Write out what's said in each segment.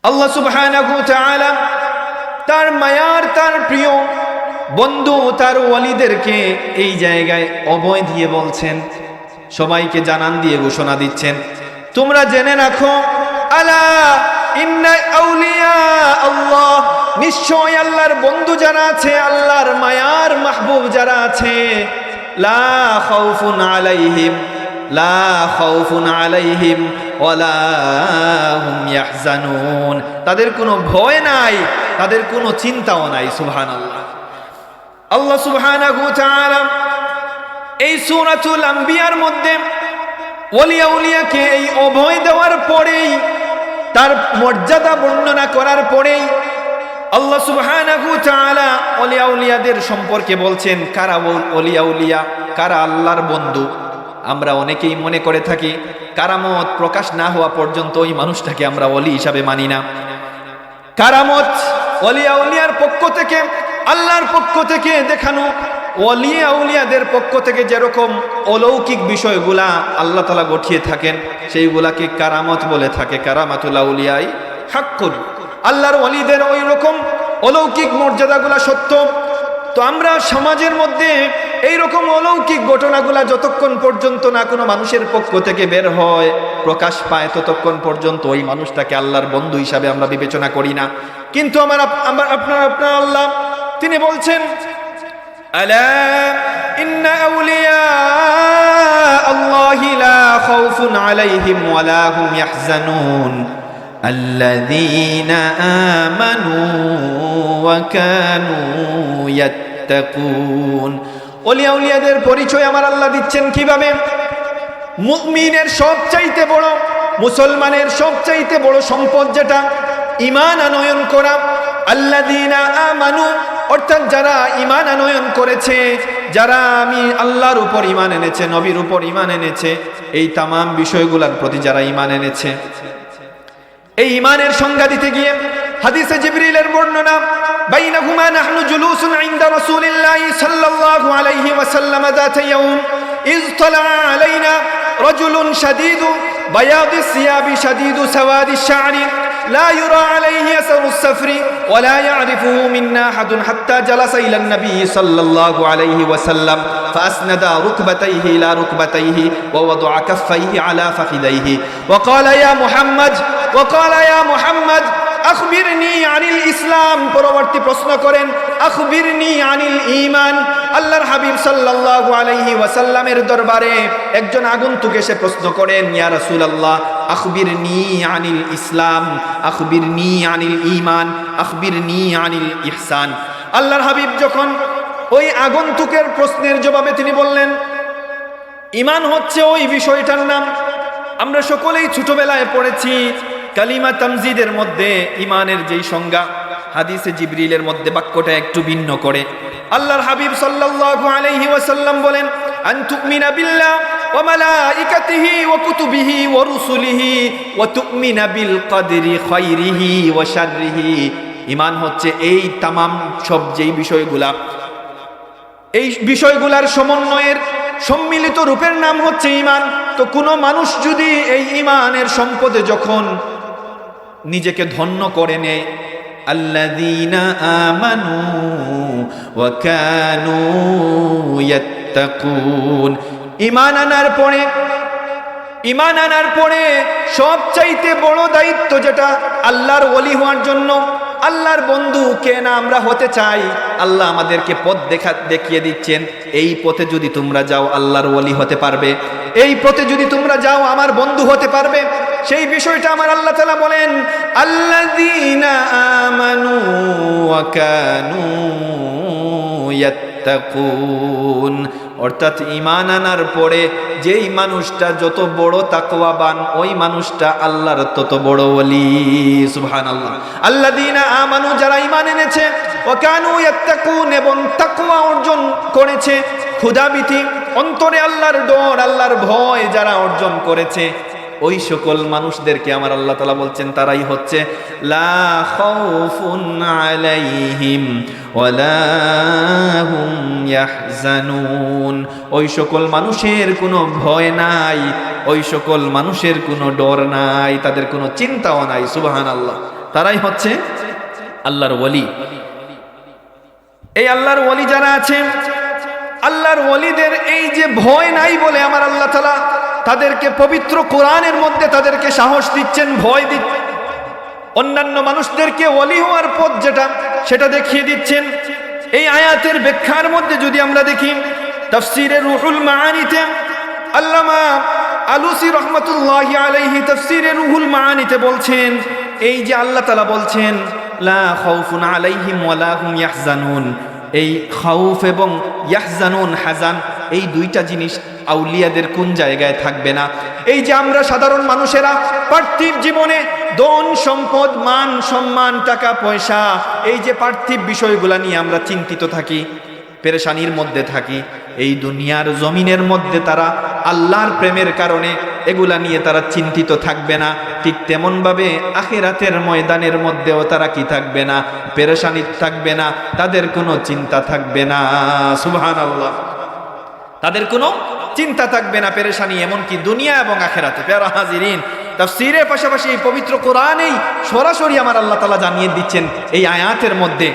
আল্লাহ সুবহানাহু ওয়া তাআলা তার মায়ার, তার প্রিয় বন্ধু, তার ওয়ালিদেরকে এই জায়গায় অভয় দিয়ে বলছেন, সবাইকে জানান দিয়ে ঘোষণা দিচ্ছেন, তোমরা জেনে রাখো, আলা ইন্না আউলিয়া আল্লাহ, নিশ্চয় আল্লাহর বন্ধু যারা আছে, আল্লাহর মায়ার মাহবুব যারা আছে, লা খাউফুন আলাইহিম, লা খাউফুন আলাইহিম ওয়ালা হুম ইয়াহজানুন, তাদের কোনো ভয় নাই, তাদের কোনো চিন্তাও নাই। সুবহানাল্লাহ। আল্লাহ সুবহানাহু ওয়া তাআলা এই সূরাতুল আম্বিয়ার মধ্যে ওলিয়া উলিয়াকে এই অভয় দেওয়ার পরেই, তার মর্যাদা বর্ণনা করার পরেই আল্লাহ সুবহানাহু ওয়া তাআলা ওলিয়া উলিয়াদের সম্পর্কে বলছেন, কারা ওলিয়া উলিয়া, কারা আল্লাহর বন্ধু। আমরা অনেকেই মনে করে থাকি কারামত প্রকাশ না হওয়া পর্যন্ত ওই মানুষটাকে আমরা ওলি হিসাবে মানি না। কারামত ওলিয়া উলিয়ার পক্ষ থেকে, আল্লাহর পক্ষ থেকে দেখানো, ওলিয়া উলিয়াদের পক্ষ থেকে যেরকম অলৌকিক বিষয়গুলা আল্লাহ তাআলা গঠিয়ে থাকেন, সেইগুলাকে কারামত বলে থাকে। কারামাতুল আউলিয়াই হাক্কুন, আল্লাহর ওলিদের ওই রকম অলৌকিক মর্যাদাগুলা সত্য। তো আমরা সমাজের মধ্যে এই রকম অলৌকিক ঘটনাগুলা যতক্ষণ পর্যন্ত না কোনো মানুষের পক্ষ থেকে বের হয়, প্রকাশ পায়, ততক্ষণ পর্যন্ত ওই মানুষটাকে আল্লাহর বন্ধু হিসাবে আমরা বিবেচনা করি না। কিন্তু আপনার আল্লাহ তিনি বলছেন, আলা ইন্না আউলিয়া আল্লাহি লা খাউফুন আলাইহিম ওয়ালা হুম ইয়াহজানুন আল্লাযীনা আমানু ওয়া কানু ইয়াত্তাকুন। ওলিয়া উলিয়াদের পরিচয় আমার আল্লাহ দিচ্ছেন কিভাবে? মুমিনের সবচাইতে বড়, মুসলমানের সবচাইতে বড় সম্পদ যেটা, ঈমান আনয়ন করা। আল্লাযীনা আমানু, অর্থাৎ যারা ঈমান আনয়ন করেছে, যারা আমি আল্লাহর উপর ঈমান এনেছে, নবীর উপর ঈমান এনেছে, এই তামাম বিষয়গুলোর প্রতি যারা ঈমান এনেছে। এই ঈমানের সংজ্ঞা দিতে গিয়ে হাদিসে জিবরিলের বর্ণনা, বাইনাহুমা নাহনু জুলুসুন ইনদা রাসূলিল্লাহি সাল্লাল্লাহু আলাইহি ওয়াসাল্লাম যাতা ইয়াউম ইয তালা আলাইনা রাজুলুন শাদীদু বায়াদিস সিয়াবি শাদীদু সাওয়াদিশ শা'রি لا يرى عليه أثر السفر ولا يعرفه منا أحد حتى جلس إلى النبي صلى الله عليه وسلم فأسند ركبتيه إلى ركبتيه ووضع كفيه على فخذيه وقال يا محمد أخبرني عن الإسلام। পরবর্তী প্রশ্ন করেন, আখবিরনি আনিল ঈমান। আল্লাহর হাবিব সাল্লাল্লাহু আলাইহি ওয়াসাল্লামের দরবারে একজন আগন্তুক এসে প্রশ্ন করেন, ইয়া রাসূলুল্লাহ আখবিরনি আনিল ইসলাম, আখবিরনি আনিল ঈমান, আখবিরনি আনিল ইহসান। আল্লাহর হাবিব যখন ওই আগন্তুকের প্রশ্নের জবাবে তিনি বললেন, ঈমান হচ্ছে ওই বিষয়টার নাম, আমরা সকলেই ছোটবেলায় পড়েছি কালিমা তামজিদের মধ্যে ঈমানের যেই সংজ্ঞা, হাদিসে জিবরিলের মধ্যে বাক্যটা একটু ভিন্ন করে। আল্লাহর হাবিব সাল্লাল্লাহু আলাইহি ওয়াসাল্লাম বলেন, আন তুমিনা বিল্লাহ ওয়া মালাইকাতিহি ওয়া কুতুবিহি ওয়া রুসুলিহি ওয়া তুমিনা বিল কদরি খাইরিহি ওয়া শাররিহি। ঈমান হচ্ছে এই তামাম সব যেই বিষয়গুলা, এই বিষয়গুলার সমন্বয়ের সম্মিলিত রূপের নাম হচ্ছে ঈমান। তো কোনো মানুষ যদি এই ঈমানের সম্পদে যখন নিজেকে ধন্য করে নেয়, আল্লাযীনা আমানু ওয়া কানু ইয়াত্তাকুন, ঈমান আনার পরে সবচাইতে বড় দায়িত্ব যেটা আল্লাহর ওলি হওয়ার জন্য, আল্লাহর বন্ধু কে না আমরা হতে চাই, আল্লাহ আমাদেরকে পথ দেখিয়ে দিচ্ছেন, এই পথে যদি তোমরা যাও আল্লাহর ওলি হতে পারবে, এই পথে যদি তোমরা যাও আমার বন্ধু হতে পারবে। সেই বিষয়টা আমার আল্লাহ তাআলা বলেন, আল্লাযীনা আমানু ওয়া কানু ইয়াত্তাকুন। অর্থাৎ ঈমান আনার পরে যেই মানুষটা যত বড় তাকওয়াবান, ওই মানুষটা আল্লাহর তত বড় ওলি। সুবহানাল্লাহ। আল্লাযীনা আমানু, যারা ঈমান এনেছে, ওয়া কানু ইয়াত্তাকুন, এবং তাকওয়া অর্জন করেছে, ক্ষুধাভীতি, অন্তরে আল্লাহর ডর, আল্লাহর ভয় যারা অর্জন করেছে, ওই সকল মানুষদেরকে আমার আল্লাহ তাআলা বলছেন তারাই হচ্ছে লা খাউফুন আলাইহিম ওয়ালা হুম ইয়াহজানুন। ওই সকল মানুষের কোনো ভয় নাই, ওই সকল মানুষের কোনো ডর নাই, তাদের কোনো চিন্তাও নাই। সুবহানাল্লাহ। তারাই হচ্ছে আল্লাহর ওলি। এই আল্লাহর ওলি যারা আছে, আল্লাহর ওলিদের এই যে ভয় নাই বলে আমার আল্লাহ তাআলা তাদেরকে পবিত্র কোরআনের মধ্যে তাদেরকে সাহস দিচ্ছেন, ভয় দিচ্ছেন। অন্যান্য মানুষদেরকে ওলি হওয়ার পথ যেটা, সেটা দেখিয়ে দিচ্ছেন। এই আয়াতের ব্যাখ্যার মধ্যে যদি আমরা দেখি, তাফসীরে রুহুল মাআনিতে আল্লামা আলুসি রহমাতুল্লাহি আলাইহি তাফসীরে রুহুল মাআনিতে বলছেন, এই যে আল্লাহ তাআলা বলছেন লা খাউফুন আলাইহিম ওয়ালা হুম ইয়াহজানুন, এই খাউফ এবং ইয়াহজানুন, হাজান, এই দুইটা জিনিস আউলিয়াদের কোন জায়গায় থাকবে না? এই যে আমরা সাধারণ মানুষেরা পার্থিব জীবনে ধন সম্পদ, মান সম্মান, টাকা পয়সা, এই যে পার্থিব বিষয়গুলা নিয়ে আমরা চিন্তিত থাকি, পেরেশানির মধ্যে থাকি, এই দুনিয়ার জমিনের মধ্যে তারা আল্লাহর প্রেমের কারণে এগুলা নিয়ে তারা চিন্তিত থাকবে না। ঠিক তেমনভাবে আখিরাতের ময়দানের মধ্যেও তারা কি থাকবে না? পেরেশানি থাকবে না, তাদের কোনো চিন্তা থাকবে না। সুবহানাল্লাহ, তাদের কোনো চিন্তা থাকবে না, পেরেশানি, এমনকি দুনিয়া এবং আখিরাতে। প্যারা হাজিরিন, তাফসীরের পাশাপাশি এই পবিত্র কোরআনেই সরাসরি আমার আল্লাহ তাআলা জানিয়ে দিচ্ছেন এই আয়াতের মধ্যে।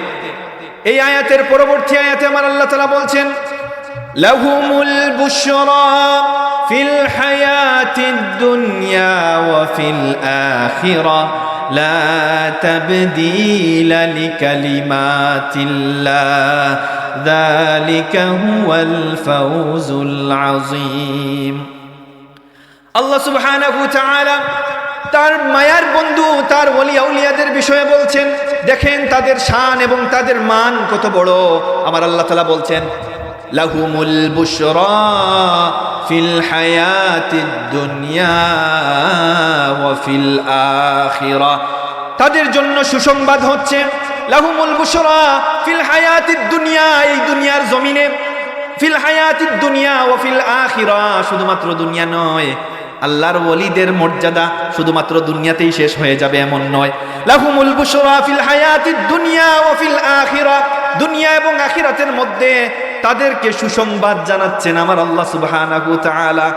এই আয়াতের পরবর্তী আয়াতে আমার আল্লাহ তাআলা বলছেন, লাহুমুল বুশরা ফিল হায়াতিদ দুনিয়া ওয়া ফিল আখিরা লা তাবদীলা লিকালিমাতিল্লাহ যালিকা হুয়াল ফাওজুল আযীম। আল্লাহ সুবহানাহু ওয়া তাআলা তার মায়ার বন্ধু, তার ওলি আউলিয়াদের বিষয়ে বলছেন। দেখেন তাদের শান এবং তাদের মান কত বড়। আমার আল্লাহ তাআলা বলছেন, লাহুমুল বুশরা ফিল হায়াতিদ দুনিয়া ওয়া ফিল আখিরা, তাদের জন্য সুসংবাদ হচ্ছে লাহুমুল বুশরা ফিল হায়াতিদ দুনিয়া, এই দুনিয়ার জমিনে, ফিল হায়াতিদ দুনিয়া ওয়া ফিল আখিরা, শুধুমাত্র দুনিয়া নয়, আল্লাহর ওলিদের মর্যাদা শুধুমাত্র দুনিয়াতেই শেষ হয়ে যাবে এমন নয়। লাহুমুল বুশরা ফিল হায়াতিদ দুনিয়া ওয়া ফিল আখিরা, দুনিয়া এবং আখিরাতের মধ্যে তাদেরকে সুসংবাদ জানাচ্ছেন আমার আল্লাহ সুবহানাহু ওয়া তাআলা।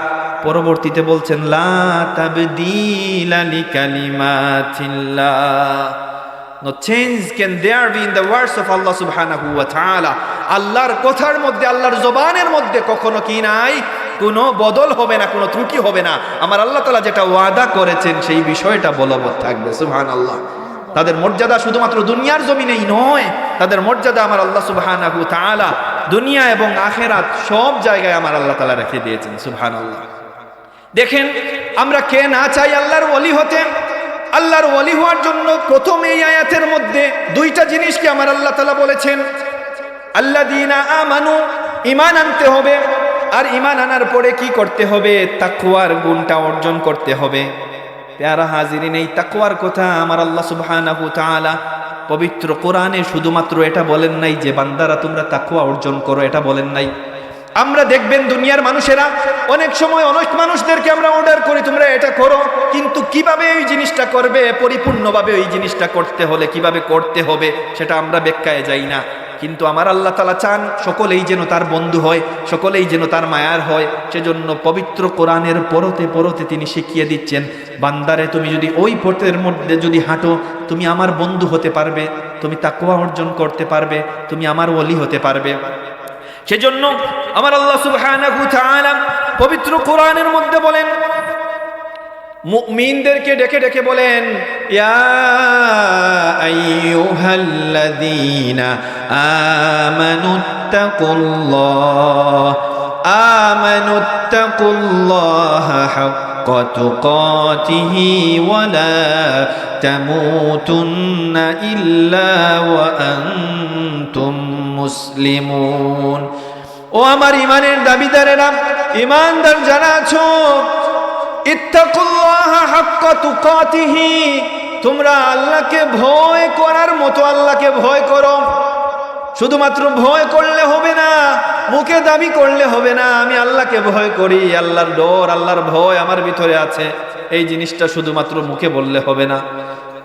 পরবর্তীতে বলছেন, লা তাবদীলা লিকালিমাতিল্লাহ, no change can there be in the words of Allah subhanahu wa ta'ala. আল্লাহর কথার মধ্যে, আল্লাহর জবানের মধ্যে কখনো কি নাই, কোনো বদল হবে না, কোনো ত্রুটি হবে না। আমার আল্লাহ তাআলা যেটা ওয়াদা করেছেন সেই বিষয়টা বলবৎ থাকবে। সুবহানাল্লাহ, তাদের মর্যাদা শুধুমাত্র দুনিয়ার জমিনেই নয়, তাদের মর্যাদা আমার আল্লাহ সুবহানাহু ওয়া তাআলা দুনিয়া এবং আখিরাত সব জায়গায় আমার আল্লাহ তাআলা রেখে দিয়েছেন। সুবহানাল্লাহ, দেখেন আমরা কে না চাই আল্লাহর ওলি হতে? আল্লাহর ওলি হওয়ার জন্য প্রথম এই আয়াতের মধ্যে দুইটা জিনিসকে আমার আল্লাহ তাআলা বলেছেন। আল্লাযীনা আমানু, ঈমান আনতে হবে, আর ঈমান আনার পরে কি করতে হবে? তাকওয়ার গুণটা অর্জন করতে হবে। প্যারা হাজিরিন, এই তাকওয়ার কথা আমার আল্লাহ সুবহানাহু ওয়া তাআলা পবিত্র কোরআনে শুধুমাত্র এটা বলেন নাই যে বান্দারা তোমরা তাকওয়া অর্জন করো, এটা বলেন নাই। আমরা দেখবেন দুনিয়ার মানুষেরা অনেক সময় অনেক মানুষদেরকে আমরা অর্ডার করি তোমরা এটা করো, কিন্তু কিভাবে এই জিনিসটা করবে, পরিপূর্ণভাবে এই জিনিসটা করতে হলে কিভাবে করতে হবে সেটা আমরা ব্যাখ্যায় যাই না। কিন্তু আমার আল্লাহ তাআলা চান সকলেই যেন তার বন্ধু হয়, সকলেই যেন তার মায়ার হয়। সেজন্য পবিত্র কোরআনের পরতে পরতে তিনি শিখিয়ে দিচ্ছেন, বান্দারে তুমি যদি ওই পথের মধ্যে যদি হাঁটো, তুমি আমার বন্ধু হতে পারবে, তুমি তাকওয়া অর্জন করতে পারবে, তুমি আমার ওলি হতে পারবে। সেজন্য আমার আল্লাহ সুবহানাহু ওয়া তাআলা পবিত্র কোরআনের মধ্যে বলেন, মুমিনদেরকে ডেকে ডেকে বলেন, ইয়া আইয়ুহাল্লাযীনা আমানুত্তাকুল্লাহা হাক্কা তুকাতিহি ওয়া লা তামুতুন্না ইল্লা ওয়া আনতুম মুসলিমুন। ও আমার ইমানের দাবিদারেরা, ইমানদার যারা আছো, ইত্তাকুল্লাহা হাক্কা তুকাতিহি, তোমরা আল্লাহকে ভয় করার মতো আল্লাহকে ভয় করো। শুধুমাত্র ভয় করলে হবে না, মুখে দাবি করলে হবে না আমি আল্লাহকে ভয় করি, আল্লাহর ডর, আল্লাহর ভয় আমার ভিতরে আছে, এই জিনিসটা শুধুমাত্র মুখে বললে হবে না।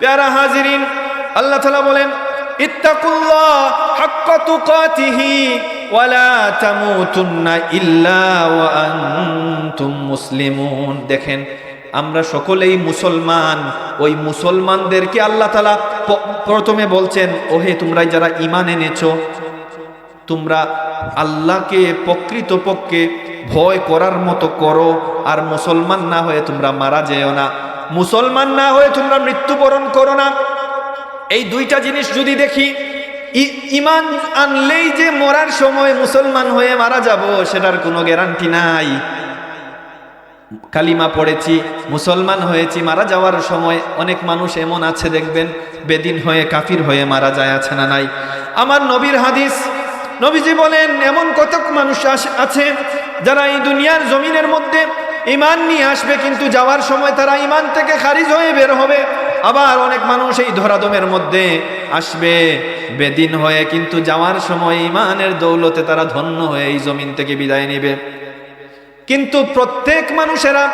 প্যারা হাজিরিন, আল্লাহ তাআলা বলেন, ইত্তাকুল্লাহ হাক্কা তুকাতিহি ওয়া লা তামুতুন্না ইল্লা ওয়া আনতুম মুসলিমুন। দেখেন আমরা সকলেই মুসলমান। ওই মুসলমানদেরকে আল্লাহ তাআলা প্রথমে বলছেন, ওহে তোমরা যারা ঈমান এনেছো, তোমরা আল্লাহকে প্রকৃতপক্ষে ভয় করার মতো করো, আর মুসলমান না হয়ে তোমরা মারা যেও না, মুসলমান না হয়ে তোমরা মৃত্যুবরণ করো না। এই দুইটা জিনিস যদি দেখি, ঈমান আনলেই যে মরার সময় মুসলমান হয়ে মারা যাব সেটার কোনো গ্যারান্টি নাই। কালিমা পড়েছি, মুসলমান হয়েছি, মারা যাওয়ার সময় অনেক মানুষ এমন আছে দেখবেন বেদিন হয়ে কাফির হয়ে মারা যায়, আছে না নাই? আমার নবীর হাদিস, নবীজি বলেন এমন কতক মানুষ আছে যারা এই দুনিয়ার জমিনের মধ্যে ঈমান নিয়ে আসবে, কিন্তু যাওয়ার সময় তারা ঈমান থেকে খারিজ হয়ে বের হবে। আবার অনেক মানুষ এই ধরাদমের মধ্যে আসবে বেদিন হয়ে, কিন্তু যাওয়ার সময় ঈমানের দৌলতে তারা ধন্য হয়ে এই জমিন থেকে বিদায় নেবে। কিন্তু প্রত্যেক মানুষেরা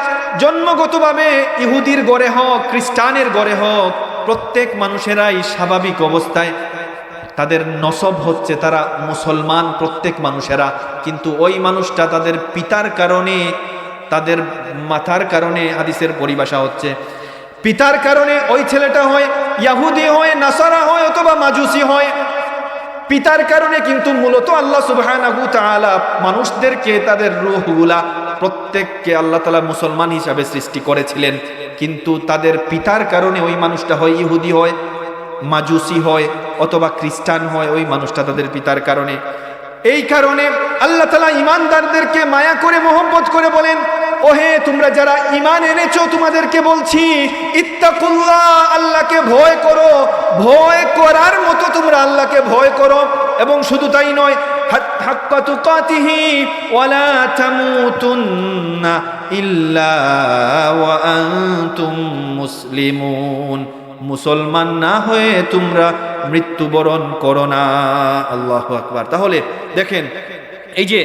জন্মগতভাবে ইহুদির গড়ে হোক, খ্রিস্টানের গড়ে হোক, প্রত্যেক মানুষেরাই স্বাভাবিক অবস্থায় তাদের নসব হচ্ছে তারা মুসলমান, প্রত্যেক মানুষেরা। কিন্তু ওই মানুষটা তাদের পিতার কারণে, তাদের মাথার কারণে, হাদিসের পরিভাষা হচ্ছে পিতার কারণে ওই ছেলেটা হয় ইহুদি হয়, নাসারা হয়, অথবা মাজুসি হয়। পিতার কারণে কিন্তু মূলত আল্লাহ সুবহানাহু তাআলা মানুষদেরকে, তাদের রূহগুলা প্রত্যেককে আল্লাহ তাআলা মুসলমান হিসাবে সৃষ্টি করেছিলেন, কিন্তু তাদের পিতার কারণে ওই মানুষটা হয় ইহুদি হয়, মাজুসি হয়, অথবা খ্রিস্টান হয়, ওই মানুষটা তাদের পিতার কারণে। এই কারণে আল্লাহ তাআলা ঈমানদারদেরকে মায়া করে, মোহব্বত করে বলেন, ওহে তোমরা যারা ঈমান এনেছো, তোমাদেরকে বলছি ইত্তাকুল্লাহ, আল্লাহকে ভয় করো, ভয় করার মতো তোমরা আল্লাহকে ভয় করো। এবং শুধু তাই নয়, হাক্কা তুকাতিহি ওয়ালা তামুতুন্না ইল্লা ওয়া আনতুম মুসলিমুন, মুসলমান না হয়ে তোমরা মৃত্যুবরণ করো না। আল্লাহু আকবার। তাহলে দেখেন, এই যে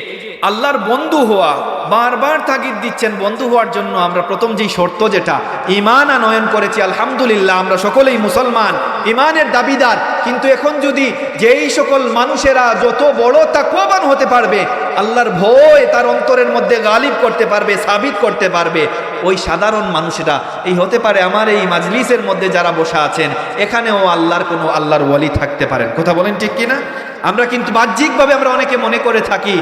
আল্লাহর বন্ধু হওয়া, বারবার তাগিদ দিচ্ছেন বন্ধু হওয়ার জন্য। আমরা প্রথম যেই শর্ত, যেটা ঈমান আনয়ন করেছি, আলহামদুলিল্লাহ আমরা সকলেই মুসলমান, ঈমানের দাবিদার। কিন্তু এখন যদি যেই সকল মানুষেরা যত বড় তাকওয়াবান হতে পারবে, আল্লাহর ভয় তার অন্তরের মধ্যে গালিব করতে পারবে, সাবিত করতে পারবে, ওই সাধারণ মানুষেরা, এই হতে পারে আমার এই মাজলিসের মধ্যে যারা বসা আছেন, এখানেও আল্লাহর ওয়ালি থাকতে পারেন। কথা বলেন ঠিক কিনা? আমরা কিন্তু বাহ্যিকভাবে আমরা অনেকে মনে করে থাকি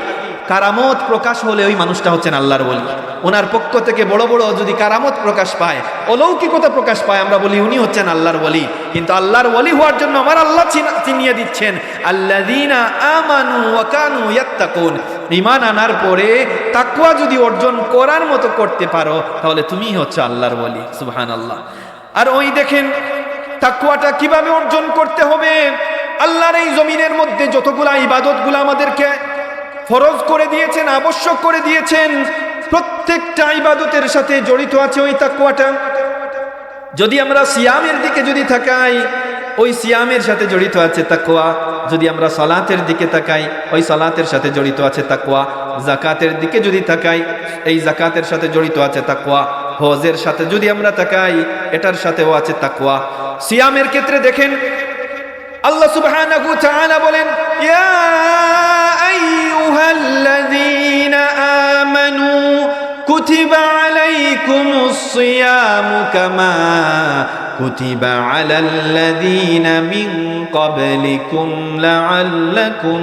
কারামত প্রকাশ হলে ওই মানুষটা হচ্ছেন আল্লাহর ওয়ালি। ওনার পক্ষ থেকে বড় বড় যদি কারামত প্রকাশ পায়, অলৌকিকতা প্রকাশ পায়, আমরা বলি উনি হচ্ছেন আল্লাহর ওয়ালি। কিন্তু আল্লাহর ওয়ালি হওয়ার জন্য আমার আল্লাহ চিনিয়ে দিচ্ছেন, আল্লাযীনা আমানু ওয়া কানু ইয়াত্তাকুন, ঈমান আনার পরে তাকওয়া যদি অর্জন করার মতো করতে পারো, তাহলে তুমিই হচ্ছে আল্লাহর ওয়ালি। সুবহানাল্লাহ। আর ওই দেখেন তাকওয়াটা কিভাবে অর্জন করতে হবে। আল্লাহর এই জমিনের মধ্যে যতগুলা ইবাদতগুলো আমাদেরকে ফরজ করে দিয়েছেন, আবশ্যক করে দিয়েছেন, প্রত্যেকটা ইবাদতের সাথে জড়িত আছে ওই তাকওয়াটা। যদি আমরা সিয়ামের দিকে যদি তাকাই, ওই সিয়ামের সাথে জড়িত আছে তাকওয়া। যদি আমরা সালাতের দিকে তাকাই, ওই সালাতের সাথে জড়িত আছে তাকওয়া। যাকাতের দিকে যদি তাকাই, এই যাকাতের সাথে জড়িত আছে তাকওয়া। হজের সাথে যদি আমরা তাকাই, এটার সাথেও আছে তাকওয়া। সিয়ামের ক্ষেত্রে দেখেন আল্লাহ সুবহানাহু ওয়া তাআলা বলেন, ইয়া আইয়ুহাল্লাযীনা আমানু কুতিবা আলাইকুমুস সিয়ামু কামা কুতিবা আলাল্লাযীনা মিন ক্বাবলিকুম লাআল্লাকুম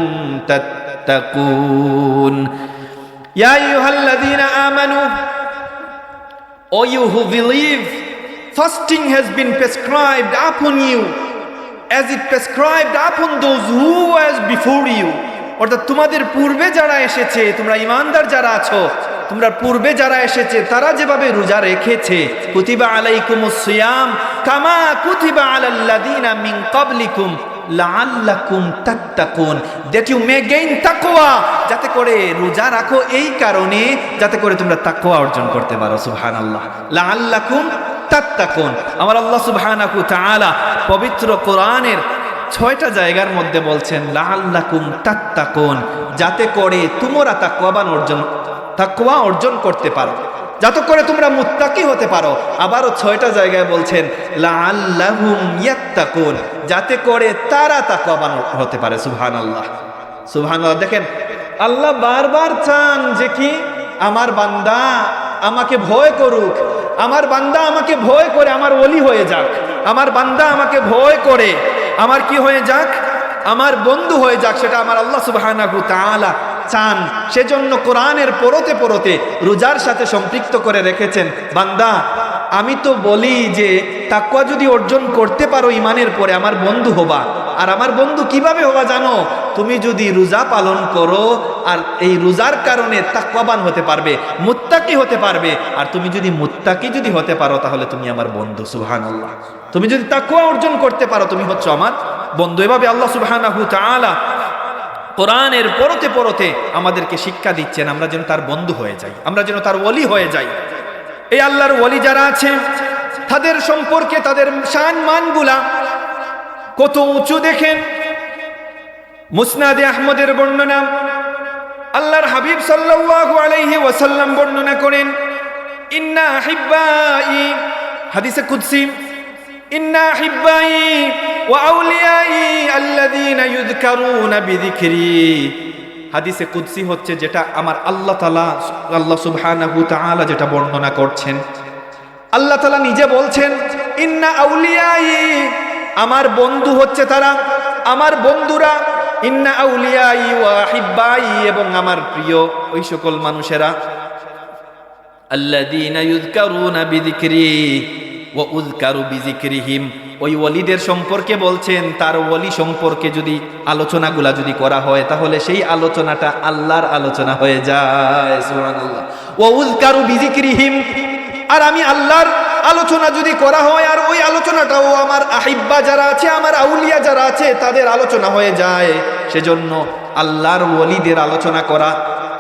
তাত্তাকুন। ইয়া আইয়ুহাল্লাযীনা আমানু, O you who believe, fasting has been prescribed upon you as it prescribed upon those who was before you. অর্থাৎ তোমাদের পূর্বে যারা এসেছে, তোমরা ঈমানদার যারা আছো, তোমরা পূর্বে যারা এসেছে তারা যেভাবে রোজা রেখেছে, কুতিবা আলাইকুমুস সিয়াম কামা কুতিবা আলাল্লাযীনা মিন ক্বাবলিকুম লাআল্লাকুম তাত্তাকুন, that you may gain তাকওয়া, যাতে করে রোজা রাখো এই কারণে যাতে করে তোমরা তাকওয়া অর্জন করতে পারো। সুবহানাল্লাহ। লাআল্লাকুম তাত্তাকুন। আমার আল্লাহ সুবহানাহু ওয়া তাআলা পবিত্র কোরআনের 6টা জায়গার মধ্যে বলছেন লাআল্লাকুম তাত্তাকুন, যাতে করে তোমরা তাকওয়া অর্জন করতে পারো, যাতে করে তোমরা মুত্তাকি হতে পারো। আবারও 6টা জায়গায় বলছেন লাআল্লাহুম ইয়াত্তাকুন, যাতে করে তারা তাকওয়াবান হতে পারে। সুবহানাল্লাহ, সুবহানাল্লাহ। দেখেন আল্লাহ বারবার চান যে কি আমার বান্দা আমাকে ভয় করুক, আমার বান্দা আমাকে ভয় করে আমার ওলি হয়ে যাক, আমার বান্দা আমাকে ভয় করে আমার কি হয়ে যাক, আমার বন্ধু হয়ে যাক, সেটা আমার আল্লাহ সুবহানাহু তাআলা চান। সেজন্য কোরআনের পড়তে পড়তে রোজার সাথে সম্পৃক্ত করে রেখেছেন। বান্দা, আমি তো বলি যে তাকওয়া যদি অর্জন করতে পারো ইমানের পরে আমার বন্ধু হবা। আর আমার বন্ধু কিভাবে হবা জানো? তুমি যদি রোজা পালন করো আর এই রোজার কারণে তাকওয়াবান হতে পারবে, মুত্তাকি হতে পারবে। আর তুমি যদি মুত্তাকি যদি হতে পারো তাহলে তুমি আমার বন্ধু। সুবহানাল্লাহ। তুমি যদি তাকওয়া অর্জন করতে পারো তুমি হচ্ছ আমার বন্ধু। এভাবে আল্লাহ সুবহানাহু তাআলা কোরআনের পড়তে পড়তে আমাদেরকে শিক্ষা দিচ্ছেন আমরা যেন তার বন্ধু হয়ে যাই, আমরা যেন তার ওলি হয়ে যাই। এই আল্লাহর ওলি যারা আছে তাদের সম্পর্কে তাদের শান মানগুলা কত উঁচু দেখেন। মুসনাদে আহমদের বর্ণনা, আল্লাহর হাবিব সাল্লাল্লাহু আলাইহি ওয়াসাল্লাম বর্ণনা করেন, ইন্না হিব্বাই, হাদিসে কুদসি, ইন্না হিব্বাই ওয়া আউলিয়াই আল্লাযীনা ইউযকারুনা বিযিকরি। হাদিসে কুদসি হচ্ছে যেটা আমার আল্লাহ তাআলা, আল্লাহ সুবহানাহু তাআলা যেটা বর্ণনা করছেন। আল্লাহ তাআলা নিজে বলছেন, ইন্না আউলিয়াই, আমার বন্ধু হচ্ছে তারা, আমার বন্ধুরা, ইন্না আউলিয়াই ওয়া হিব্বাই, এবং আমার প্রিয় ওই সকল মানুষেরা, আল্লাযীনা ইউযকারুনা বিযিকরি ওয়া উযকারু বিযিকরিহিম। ওই ওলিদের সম্পর্কে বলছেন, তার ওলি সম্পর্কে যদি আলোচনাগুলা যদি করা হয় তাহলে সেই আলোচনাটা আল্লাহর আলোচনা হয়ে যায়। সুবহানাল্লাহ। ওয়া উযকারু বিযিকরিহিম, আর আমি আল্লাহর আলোচনা যদি করা হয় আর ওই আলোচনাটাও আমার আহিব্বা যারা আছে, আমার আউলিয়া যারা আছে তাদের আলোচনা হয়ে যায়। সেজন্য আল্লাহর ওলিদের আলোচনা করা,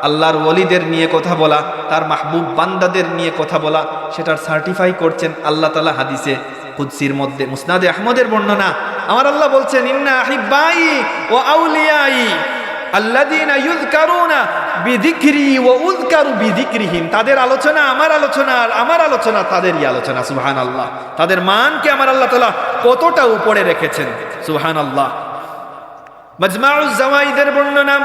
আল্লাহর ওলিদের নিয়ে কথা বলা, তার মাহবুব বান্দাদের নিয়ে কথা বলা, সেটার সার্টিফাই করছেন আল্লাহ তাআলা হাদিসে কুদসির মধ্যে। মুসনাদে আহমদের বর্ণনা, আমার আল্লাহ বলছেন, ইন্না আহিব্বাই ওয়া আউলিয়াই আল্লাযীনা ইউযকারুনা বিযিকরি ওয়া উযকারু বিযিকরিহিম। তাদের আলোচনা আমার আলোচনা, আর আমার আলোচনা তাদেরই আলোচনা। সুবহানাল্লাহ। তাদের মানকে আমার আল্লাহ তাআলা কতটা উপরে রেখেছেন। সুবহানাল্লাহ। মাজমাউজ জাওয়াইদের বর্ণনা,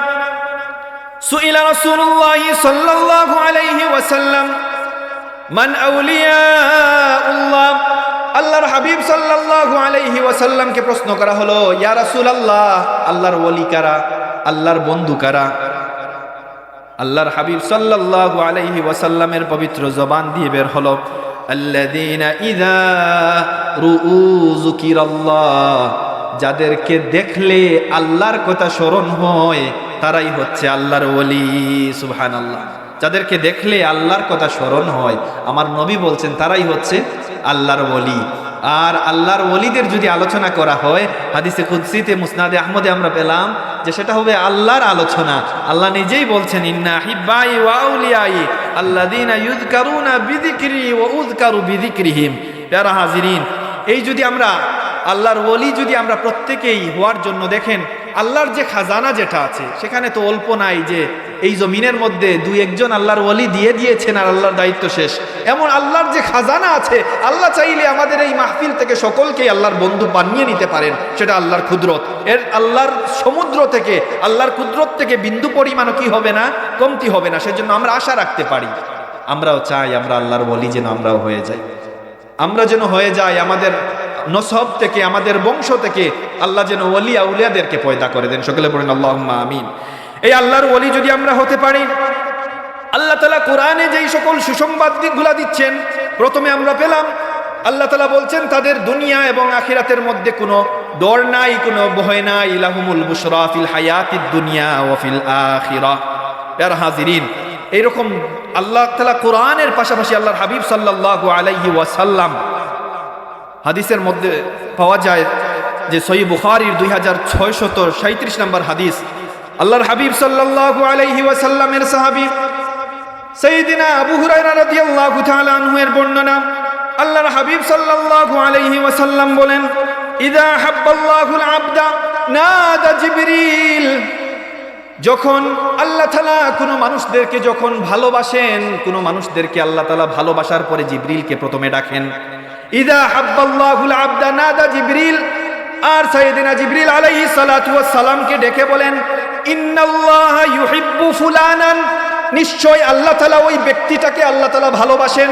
সুইলা রাসূলুল্লাহ সাল্লাল্লাহু আলাইহি ওয়াসাল্লাম মান আউলিয়াউল্লাহ। আল্লাহর হাবিব সাল্লাল্লাহু আলাইহি ওয়াসাল্লামকে প্রশ্ন করা হলো, ইয়া রাসূলুল্লাহ, আল্লাহর ওলি কারা, আল্লাহর বন্ধু কারা? আল্লাহর হাবিব সাল্লাল্লাহু আলাইহি ওয়াসাল্লামের পবিত্র জবান দিয়ে বের হলো, আল্লাযীনা ইযা রুউ যুকিরাল্লাহ, যাদেরকে দেখলে আল্লাহর কথা স্মরণ হয় তারাই হচ্ছে আল্লাহর ওলি। সুবহানাল্লাহ। যাদেরকে দেখলে আল্লাহর কথা স্মরণ হয়, আমার নবী বলছেন তারাই হচ্ছে আল্লাহর ওলি। আর আল্লাহর ওলিদের যদি আলোচনা করা হয়, হাদিসে কুদসিতে মুসনাদে আহমদে আমরা পেলাম যে সেটা হবে আল্লাহর আলোচনা। আল্লাহ নিজেই বলছেন, ইন্না হিব্বাই ওয়া আউলিয়াই আল্লাযীনা ইউযকারুনা বিযিকরি ওয়া উযকারু বিযিকরিহিম। প্যারা হাজিরিন, এই যদি আমরা আল্লাহর ওলি যদি আমরা প্রত্যেকেই হওয়ার জন্য, দেখেন আল্লাহর যে খাজানা যেটা আছে সেখানে তো অল্প নাই যে এই জমিনের মধ্যে দুই একজন আল্লাহর ওলি দিয়ে দিয়েছেন আর আল্লাহর দায়িত্ব শেষ। এমন আল্লাহর যে খাজানা আছে, আল্লাহ চাইলে আমাদের এই মাহফিল থেকে সকলকেই আল্লাহর বন্ধু বানিয়ে নিতে পারেন। সেটা আল্লাহর কুদরত। এর আল্লাহর সমুদ্র থেকে, আল্লাহর কুদরত থেকে বিন্দু পরিমাণও কি হবে না, কমতি হবে না। সেজন্য আমরা আশা রাখতে পারি, আমরাও চাই আমরা আল্লাহর ওলি যেন আমরাও হয়ে যাই, আমরা যেন হয়ে যাই। আমাদের নসব থেকে, আমাদের বংশ থেকে আল্লাহ যেন ওলি আউলিয়াদেরকে পয়দা করে দেন। সকলে বলেন আল্লাহুম্মা আমিন। এই আল্লাহর ওলি যদি আমরা হতে পারি, আল্লাহ তাআলা কোরআনে যেই সকল সুসংবাদগুলা দিচ্ছেন, প্রথমে আমরা পেলাম আল্লাহ তাআলা বলছেন তাদের দুনিয়া এবং আখিরাতের মধ্যে কোনো ডর নাই, কোনো ভয় নাই। লাহুমুল বুশরা ফিল হায়াতিদ দুনিয়া ওয়া ফিল আখিরাহ। প্যারা হাজিরিন, এইরকম আল্লাহ তাআলা কোরআনের পাশাপাশি আল্লাহর হাবিব সাল্লাল্লাহু আলাইহি ওয়াসাল্লাম হাদিসের মধ্যে পাওয়া যায় যে সহিহ বুখারীর 2637 নম্বর হাদিস, আল্লাহর হাবিব সাল্লাল্লাহু আলাইহি ওয়াসাল্লামের সাহাবী সাইয়্যিদিনা আবু হুরায়রা রাদিয়াল্লাহু তাআলা আনহু এর বর্ণনা, আল্লাহর হাবিব সাল্লাল্লাহু আলাইহি ওয়াসাল্লাম বলেন, ইযা হাব্বাল্লাহুল আবদা নাদা জিবরিল। যখন আল্লাহ তাআলা কোনো মানুষদেরকে যখন ভালোবাসেন, কোনো মানুষদেরকে আল্লাহ তাআলা ভালোবাসার পরে জিবরিলকে প্রথমে ডাকেন। ইযা হাব্বাল্লাহুল আবদা নাদা জিবরিল। আর সাইয়্যিদিনা জিবরিল আলাইহিস সালাতু ওয়াস সালামকে ডেকে বলেন, ইন্নাল্লাহা ইউহিব্বু ফুলানান, নিশ্চয় আল্লাহ তাআলা ওই ব্যক্তিটাকে আল্লাহ তাআলা ভালোবাসেন।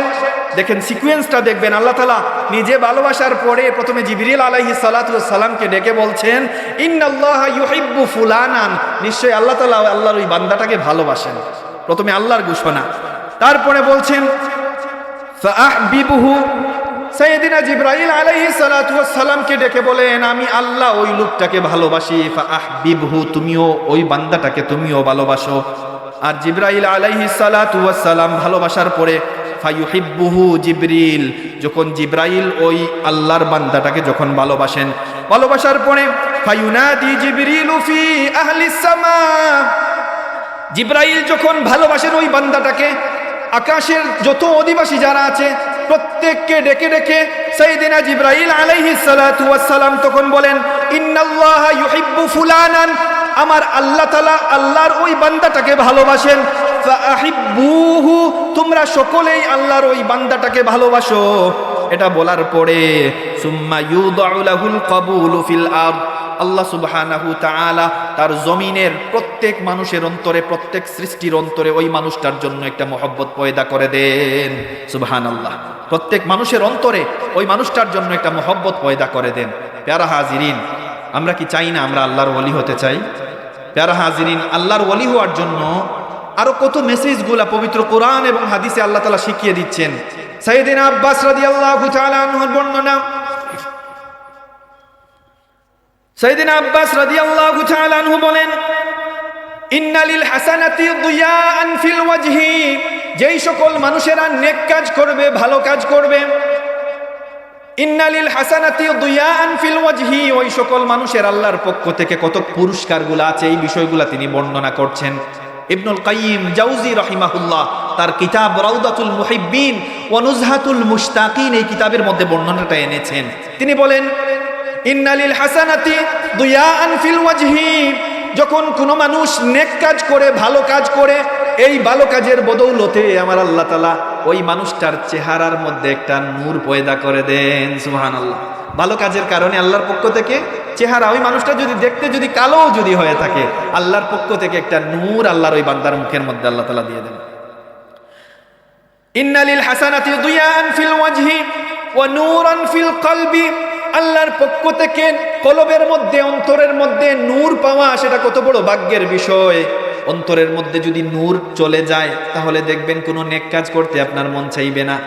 দেখেন সিকোয়েন্সটা দেখবেন, আল্লাহ তাআলা নিজে ভালোবাসার পরে প্রথমে জিবরিল আলাইহিস সালাতু ওয়াস সালামকে ডেকে বলছেন ইন্নাল্লাহা ইউহিব্বু ফুলানান, নিশ্চয় আল্লাহ তাআলা আল্লাহর ওই বান্দাটাকে ভালোবাসেন। প্রথমে আল্লাহর ঘোষণা, তারপরে বলছেন ফাআহবিবহু, সাইয়েদিনা জিবরাইল আলাইহিস সালাতু ওয়াস সালামকে ডেকে বলেন আমি আল্লাহ ওই লোকটাকে ভালোবাসি, ফাআহবিবহু, তুমিও ওই বান্দাটাকে তুমিও ভালোবাসো। আর জিবরাইল আলাইহিস সালাতু ওয়াস সালাম ভালোবাসার পরে ফায়ুহিব্বুহু জিবরিল, যখন জিবরাইল ওই আল্লাহর বান্দাটাকে যখন ভালোবাসেন, ভালোবাসার পরে ফায়ুনাদি জিবরিলু ফি আহলিস সামা, জিবরাইল যখন ভালোবাসেন ওই বান্দাটাকে, আকাশের যত অধিবাসী যারা আছে প্রত্যেককে ডেকে ডেকে সাইয়েদিনা জিবরাইল আলাইহিস সালাতু ওয়াস সালাম তখন বলেন ইন্নাল্লাহা ইউহিব্বু ফুলানান, আমার আল্লাহ তাআলা আল্লাহর ওই বান্দাটাকে ভালোবাসেন, ফাআহিব্বুহু, তোমরা সকলেই আল্লাহর ওই বান্দাটাকে ভালোবাসো। এটা বলার পরে সুম্মা ইউদাউ লাহুল কাবুলু ফিল আরদ, আল্লাহ সুবহানাহু তাআলা তার জমিনের প্রত্যেক মানুষের অন্তরে, প্রত্যেক সৃষ্টির অন্তরে ওই মানুষটার জন্য একটা মহব্বত পয়দা করে দেন। সুবহানাল্লাহ, প্রত্যেক মানুষের অন্তরে ওই মানুষটার জন্য একটা মহব্বত পয়দা করে দেন। প্যারা হাজিরিন, আমরা কি চাই না আমরা আল্লাহর ওলি হতে চাই? প্যারা হাজিরিন, আল্লাহর ওলি হওয়ার জন্য আরো কত মেসেজগুলা পবিত্র কোরআন এবং হাদিসে আল্লাহ তাআলা শিখিয়ে দিচ্ছেন। সাইয়েদিনা আব্বাস রাদিয়াল্লাহু তাআলা আনহুর বর্ণনা, সাইয়েদিনা আব্বাস রাদিয়াল্লাহু তাআলা আনহু বলেন ইন্না লিল হাসানাতি দিয়াআন ফিল ওয়াজহি, যেই সকল মানুষেরা নেক কাজ করবে, ভালো কাজ করবে, ইন্না লিল হাসানাতি দিয়াআন ফিল ওয়াজহি, ওই সকল মানুষের আল্লাহর পক্ষ থেকে কত পুরস্কারগুলো আছে এই বিষয়গুলো তিনি বর্ণনা করছেন। ইবনুল কাইয়িম জাওজি রাহিমাহুল্লাহ তার কিতাব রাউদাতুল মুহিব্বিন ওয়া নুজহাতুল মুশতাকিন এই কিতাবের মধ্যে বর্ণনাটা এনেছেন। তিনি বলেন ইন্না লিল হাসানাতি দিয়াআন ফিল ওয়াজহি, যখন কোনো মানুষ নেক কাজ করে, ভালো কাজ করে, এই ভালো কাজের বদৌলতে আমার আল্লাহ তাআলা ওই মানুষটার চেহারার মধ্যে একটা নূর পয়দা করে দেন। সুবহানাল্লাহ, ভালো কাজের কারণে আল্লাহর পক্ষ থেকে চেহারা, ওই মানুষটা যদি দেখতে যদি কালো যদি হয়ে থাকে, আল্লাহর পক্ষ থেকে একটা নূর আল্লাহর ওই বান্দার মুখের মধ্যে আল্লাহ তাআলা দিয়ে দেন। ইন্না লিল হাসানাতি দিয়াআন ফিল ওয়াজহি ওয়া নূরান ফিল কলবি, আল্লাহর পক্ষ থেকে কলবের মধ্যে, অন্তরের মধ্যে নূর পাওয়া, সেটা কত বড় ভাগ্যের বিষয়। অন্তরের মধ্যে যদি নূর চলে যায় তাহলে দেখবেন কোনো নেক কাজ করতে আপনার মন চাইবে না,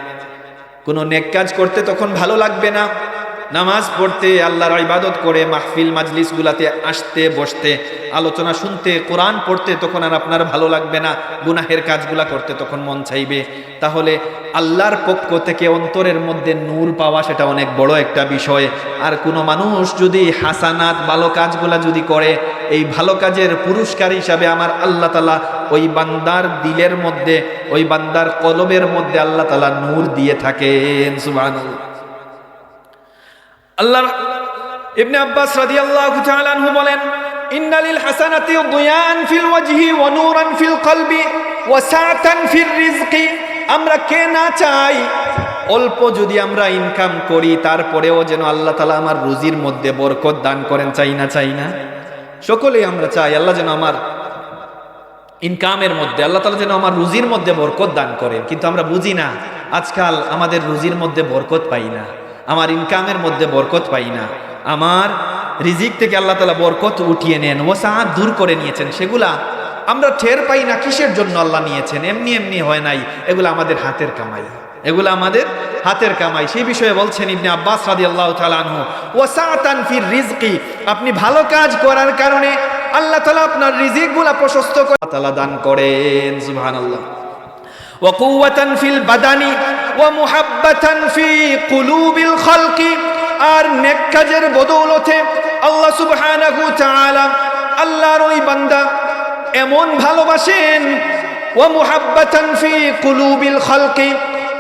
কোনো নেক কাজ করতে তখন ভালো লাগবে না, নামাজ পড়তে, আল্লাহর ইবাদত করে মাহফিল মাজলিসগুলাতে আসতে বসতে, আলোচনা শুনতে, কোরআন পড়তে তখন আর আপনার ভালো লাগবে না, গুনাহের কাজগুলা করতে তখন মন চাইবে। তাহলে আল্লাহর পক্ষ থেকে অন্তরের মধ্যে নূর পাওয়া সেটা অনেক বড় একটা বিষয়। আর কোনো মানুষ যদি হাসানাত, ভালো কাজগুলা যদি করে, এই ভালো কাজের পুরস্কার হিসাবে আমার আল্লাহ তাআলা ওই বান্দার দিলের মধ্যে, ওই বান্দার কলবের মধ্যে আল্লাহ তাআলা নূর দিয়ে থাকেন। সুবহানাল্লাহ। আল্লাহ ইবনে আব্বাস রাদিয়াল্লাহু তাআলা আনহু বলেন ইন্না লিল হাসানাতি দিয়াআন ফিল ওয়াজহি ওয়া নূরান ফিল কলবি ওয়া সাআতান ফির রিজকি, আমরা কে না চাই অল্প যদি আমরা ইনকাম করি তারপরেও যেন আল্লাহ তাআলা আমার রুজির মধ্যে বরকত দান করেন। চাই না? চাই না? সকলেই আমরা চাই আল্লাহ যেন আমার ইনকামের মধ্যে, আল্লাহ তাআলা যেন আমার রুজির মধ্যে বরকত দান করেন। কিন্তু আমরা বুঝি না, আজকাল আমাদের রুজির মধ্যে বরকত পাই না, আমার ইনকামের মধ্যে বরকত পাই না, আমার রিজিক থেকে আল্লাহ তাআলা বরকত উঠিয়ে নেন, ওয়াসাআত দূর করে নিয়েছেন, সেগুলা আমরা টের পাই না কিসের জন্য আল্লাহ নিয়েছেন। এমনি এমনি হয় নাই, এগুলো আমাদের হাতের কামাই, এগুলো আমাদের হাতের কামাই। সেই বিষয়ে বলছেন ইবনে আব্বাস রাদিয়াল্লাহু তাআলা আনহু ওয়াসাআতান ফির রিজকি, আপনি ভালো কাজ করার কারণে আল্লাহ তাআলা আপনার রিজিকগুলা প্রশস্ত করে আল্লাহ তাআলা দান করেন। সুবহানাল্লাহ। ওয়া কুওয়াতান ফিল বাদানি ওয়া মুহাব্বাতান ফি কুলুবিল খালকি, আর নেক কাজের বদৌলতে আল্লাহ সুবহানাহু তাআলা আল্লাহর ওই বান্দা এমন ভালোবাসেন, ওয়া মুহাব্বাতান ফি কুলুবিল খালকি,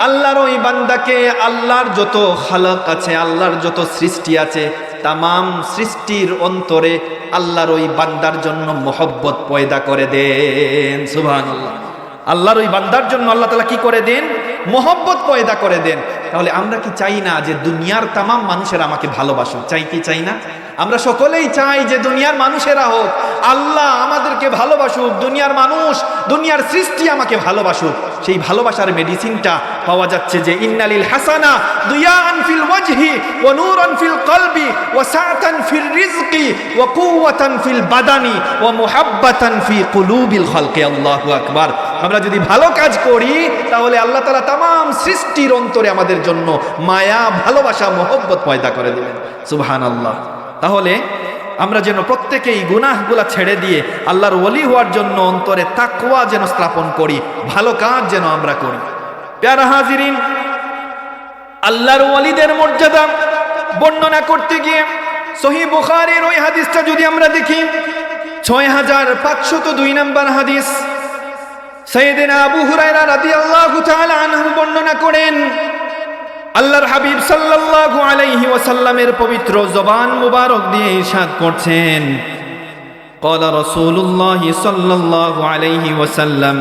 আল্লাহর ওই বান্দাকে আল্লাহর যত খালক আছে, আল্লাহর যত সৃষ্টি আছে, তামাম সৃষ্টির অন্তরে আল্লাহর ওই বান্দার জন্য মহব্বত পয়দা করে দেন। সুবহানাল্লাহ। আল্লাহর ওই বান্দার জন্য আল্লাহ তাআলা কি করে দেন? মহব্বত পয়দা করে দেন। তাহলে আমরা কি চাই না যে দুনিয়ার তামাম মানুষের আমাকে ভালোবাসুক? চাই কি চাই না? আমরা সকলেই চাই যে দুনিয়ার মানুষেরা হোক আল্লাহ আমাদেরকে ভালোবাসুক, দুনিয়ার মানুষ, দুনিয়ার সৃষ্টি আমাকে ভালোবাসুক। সেই ভালোবাসার মেডিসিনটা পাওয়া যাচ্ছে যে ইন্নালিল হাসানা দুয়াআন ফিল ওয়াজহি ওয়া নূরান ফিল কলবি ওয়া সাআতান ফির রিজকি ওয়া কুওয়াতান ফিল বাদানি ওয়া মুহাব্বাতান ফি কুলুবিল খালকি। আল্লাহু আকবার। আমরা যদি ভালো কাজ করি তাহলে আল্লাহ তাআলা तमाम সৃষ্টির অন্তরে আমাদের জন্য মায়া, ভালোবাসা, মহব্বত পয়দা করে দিবেন। সুবহানাল্লাহ। তাহলে আমরা যেন প্রত্যেকেই গুনাহগুলা ছেড়ে দিয়ে আল্লাহর ওলি হওয়ার জন্য অন্তরে তাকওয়া যেন স্থাপন করি, ভালো কাজ যেন আমরা করি। প্যারা হাজিরিন, আল্লাহর ওলিদের মর্যাদা বর্ণনা করতে গিয়ে সহিহ বুখারীর ওই হাদিসটা যদি আমরা দেখি 6502 নম্বর হাদিস, সাইয়েদনা আবু হুরায়রা রাদিয়াল্লাহু তাআলা আনহু বর্ণনা করেন, আল্লাহর হাবিব সাল্লাল্লাহু আলাইহি ওয়াসাল্লামের পবিত্র জবান মুবারক দিয়ে ইরশাদ করছেন, ক্বালা রাসূলুল্লাহ সাল্লাল্লাহু আলাইহি ওয়াসাল্লাম,